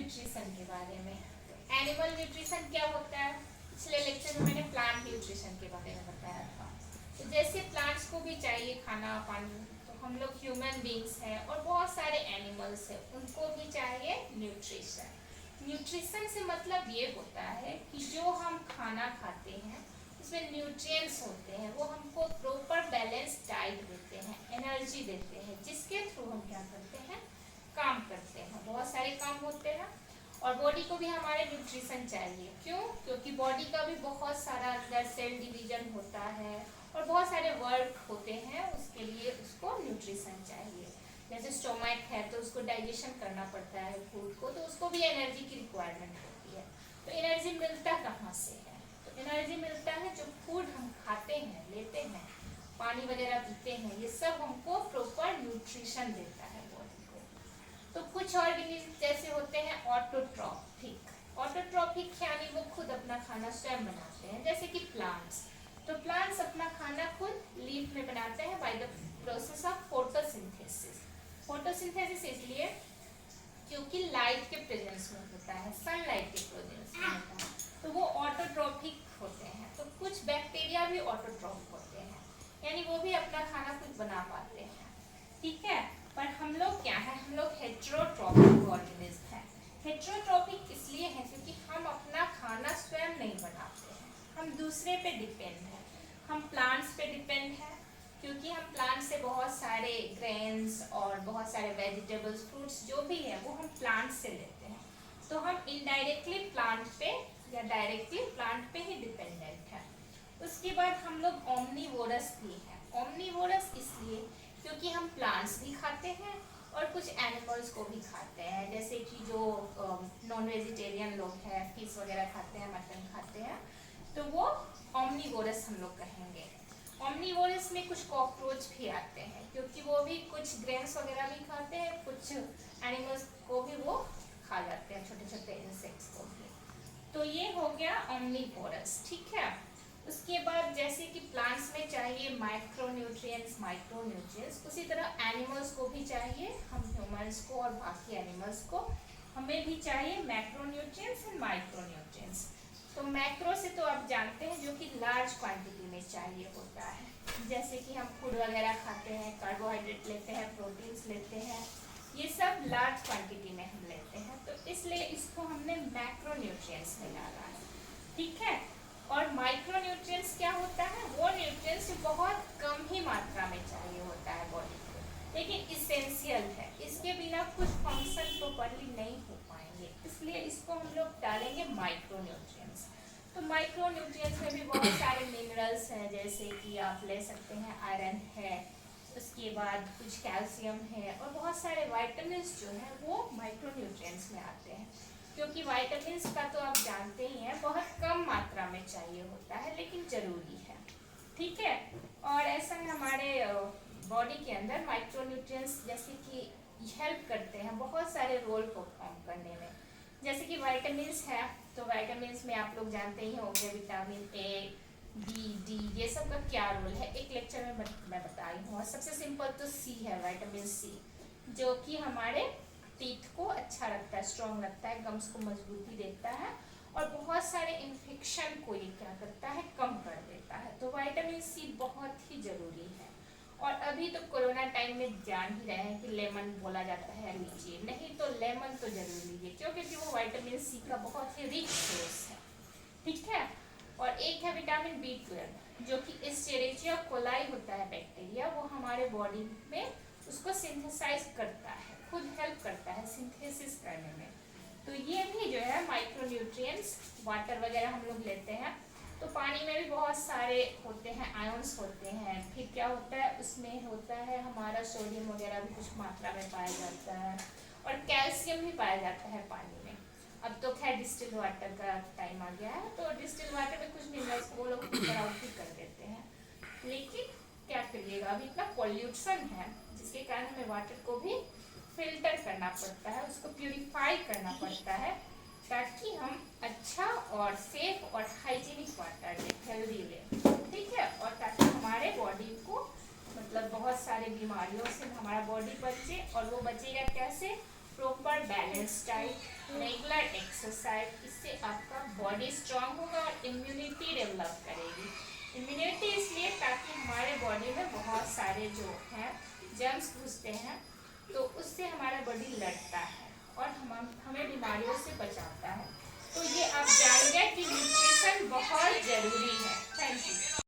Nutrition के बारे में। एनिमल न्यूट्रिशन क्या होता है, पिछले लेक्चर में मैंने प्लांट न्यूट्रिशन के बारे में बताया था। तो जैसे प्लांट्स को भी चाहिए खाना पानी, तो हम लोग ह्यूमन बींग्स हैं और बहुत सारे एनिमल्स हैं, उनको भी चाहिए न्यूट्रिशन। न्यूट्रिशन से मतलब ये होता है कि जो हम खाना खाते हैं उसमें न्यूट्रिएंट्स होते हैं, वो हमको प्रॉपर बैलेंस डाइट देते हैं, एनर्जी देते हैं, जिसके थ्रू हम क्या करते हैं, काम करते हैं, बहुत सारे काम होते हैं। और बॉडी को भी हमारे न्यूट्रिशन चाहिए, क्यों? क्योंकि बॉडी का भी बहुत सारा अंदर सेल डिवीजन होता है और बहुत सारे वर्क होते हैं, उसके लिए उसको न्यूट्रिशन चाहिए। जैसे स्टोमक है तो उसको डाइजेशन करना पड़ता है फूड को, तो उसको भी एनर्जी की रिक्वायरमेंट होती है। तो एनर्जी मिलता कहाँ से है? तो एनर्जी मिलता है जो फूड हम खाते हैं, लेते हैं, पानी वगैरह पीते हैं, ये सब हमको प्रॉपर न्यूट्रिशन देता है बॉडी को। तो कुछ ऑर्गेनिज्म जैसे होते हैं ऑटोट्रॉफिक। ऑटोट्रॉफिक यानी वो खुद अपना खाना स्वयं बनाते हैं, जैसे कि प्लांट्स। तो प्लांट्स अपना खाना खुद लीफ में बनाते हैं by the process of photosynthesis. Photosynthesis इसलिए क्योंकि लाइट के प्रेजेंस में होता है, सनलाइट के प्रेजेंस में होता है, तो वो ऑटोट्रॉफिक होते हैं। तो कुछ बैक्टीरिया भी ऑटोट्रॉफ होते हैं, यानी वो भी अपना खाना खुद बना पाते हैं, ठीक है। पर हम लोग क्या है, हम लोग हेटेरोट्रॉफिक ऑर्गेनिज्म है। हेटेरोट्रॉफिक इसलिए है क्योंकि हम अपना खाना स्वयं नहीं बनाते हैं, हम दूसरे पे डिपेंड हैं। हम प्लांट्स पे डिपेंड हैं, क्योंकि हम प्लांट से बहुत सारे ग्रेन्स और बहुत सारे वेजिटेबल्स, फ्रूट्स जो भी है वो हम प्लांट से लेते हैं। तो हम इनडायरेक्टली प्लांट पे या डायरेक्टली प्लांट पे ही डिपेंडेंट है। उसके बाद हम लोग ओमनीवोरस भी हैं। ओमनीवोरस इसलिए क्योंकि हम प्लांट्स भी खाते हैं और कुछ एनिमल्स को भी खाते हैं, जैसे कि जो नॉन वेजिटेरियन लोग हैं, फिश वगैरह खाते हैं, मटन खाते हैं, तो वो ओमनीवोरस हम लोग कहेंगे। ओमनीवोरस में कुछ कॉकरोच भी आते हैं, क्योंकि वो भी कुछ ग्रेन्स वगैरह भी खाते हैं, कुछ एनिमल्स को भी वो खा जाते हैं, छोटे छोटे इंसेक्ट्स को भी। तो ये हो गया ओमनीवोरस, ठीक है। उसके बाद जैसे कि प्लांट्स में चाहिए माइक्रोन्यूट्रिएंट्स, माइक्रोन्यूट्रिएंट्स, उसी तरह एनिमल्स को भी चाहिए, हम ह्यूमंस को और बाकी एनिमल्स को हमें भी चाहिए मैक्रोन्यूट्रिएंट्स एंड माइक्रोन्यूट्रिएंट्स। तो मैक्रो से तो आप जानते हैं जो कि लार्ज क्वांटिटी में चाहिए होता है, जैसे कि हम फूड वगैरह खाते हैं, कार्बोहाइड्रेट लेते हैं, प्रोटीन्स लेते हैं, ये सब लार्ज क्वांटिटी में हम लेते हैं, तो इसलिए इसको हमने मैक्रोन्यूट्रिएंट्स में डाला है, ठीक है। और माइक्रोन्यूट्रिएंट्स क्या होता है, वो न्यूट्रिएंट्स बहुत कम ही मात्रा में चाहिए होता है बॉडी को, लेकिन इसेंशियल है, इसके बिना कुछ फंक्शन प्रॉपर्ली नहीं हो पाएंगे, इसलिए इसको हम लोग डालेंगे माइक्रोन्यूट्रिएंट्स। तो माइक्रोन्यूट्रिएंट्स में भी बहुत सारे मिनरल्स हैं, जैसे कि आप ले सकते हैं आयरन है, उसके बाद कुछ कैल्शियम है, और बहुत सारे वाइटामिन्स जो हैं वो माइक्रोन्यूट्रिएंट्स में आते हैं, क्योंकि वाइटामिन्स का तो आप जानते ही हैं बहुत कम मात्रा में चाहिए होता है, लेकिन ज़रूरी है, ठीक है। और ऐसा है हमारे बॉडी के अंदर माइक्रोन्यूट्रिएंट्स जैसे कि हेल्प करते हैं बहुत सारे रोल परफॉर्म करने में। जैसे कि वाइटामिन्स है, तो वाइटामिन्स में आप लोग जानते ही होंगे विटामिन ए, बी, डी, ये सब का क्या रोल है, एक लेक्चर में मैं बताई हूँ। और सबसे सिंपल तो सी है, विटामिन सी, जो कि हमारे टीथ को अच्छा रखता है, स्ट्रॉन्ग रखता है, गम्स को मजबूती देता है, और बहुत सारे इन्फेक्शन को ये क्या करता है, कम कर देता है। तो विटामिन सी बहुत ही ज़रूरी है। और अभी तो कोरोना टाइम में जान ही रहे हैं कि लेमन बोला जाता है लीजिए, नहीं तो लेमन तो जरूर लीजिए, क्योंकि वो विटामिन सी का बहुत ही रिच सोर्स है, ठीक है। और एक है विटामिन B12, जो कि एस्चेरिचिया कोलाई होता है बैक्टीरिया, वो हमारे बॉडी में उसको सिंथेसाइज करता है, खुद हेल्प करता है सिंथेसिस करने में। तो ये भी जो है माइक्रोन्यूट्रिएंट्स, वाटर वगैरह हम लोग लेते हैं, तो पानी में भी बहुत सारे होते हैं, आयंस होते हैं। फिर क्या होता है, उसमें होता है हमारा सोडियम वगैरह भी कुछ मात्रा में पाया जाता है, और कैल्शियम भी पाया जाता है पानी में। अब तो खैर डिस्टिल वाटर का टाइम आ गया है, तो डिस्टिल वाटर में कुछ मिनरल्स को वो लोग फिल्टर आउट भी कर देते हैं, लेकिन क्या करिएगा, अभी इतना पॉल्यूशन है जिसके कारण हमें वाटर को भी फिल्टर करना पड़ता है, उसको प्यूरिफाई करना पड़ता है, ताकि हम अच्छा और सेफ और हाइजीनिक वाटर लें, हेल्दी लें, ठीक है। और ताकि हमारे बॉडी को मतलब बहुत सारे बीमारियों से हमारा बॉडी बचे, और वो बचेगा कैसे, proper balance diet, regular exercise, इससे आपका बॉडी स्ट्रांग होगा और इम्यूनिटी डेवलप करेगी। इम्यूनिटी इसलिए ताकि हमारे बॉडी में बहुत सारे जो हैं जर्म्स घुसते हैं, तो उससे हमारा बॉडी लड़ता है और हमें बीमारियों से बचाता है। तो ये आप जानिए कि न्यूट्रिशन बहुत ज़रूरी है। Thank you.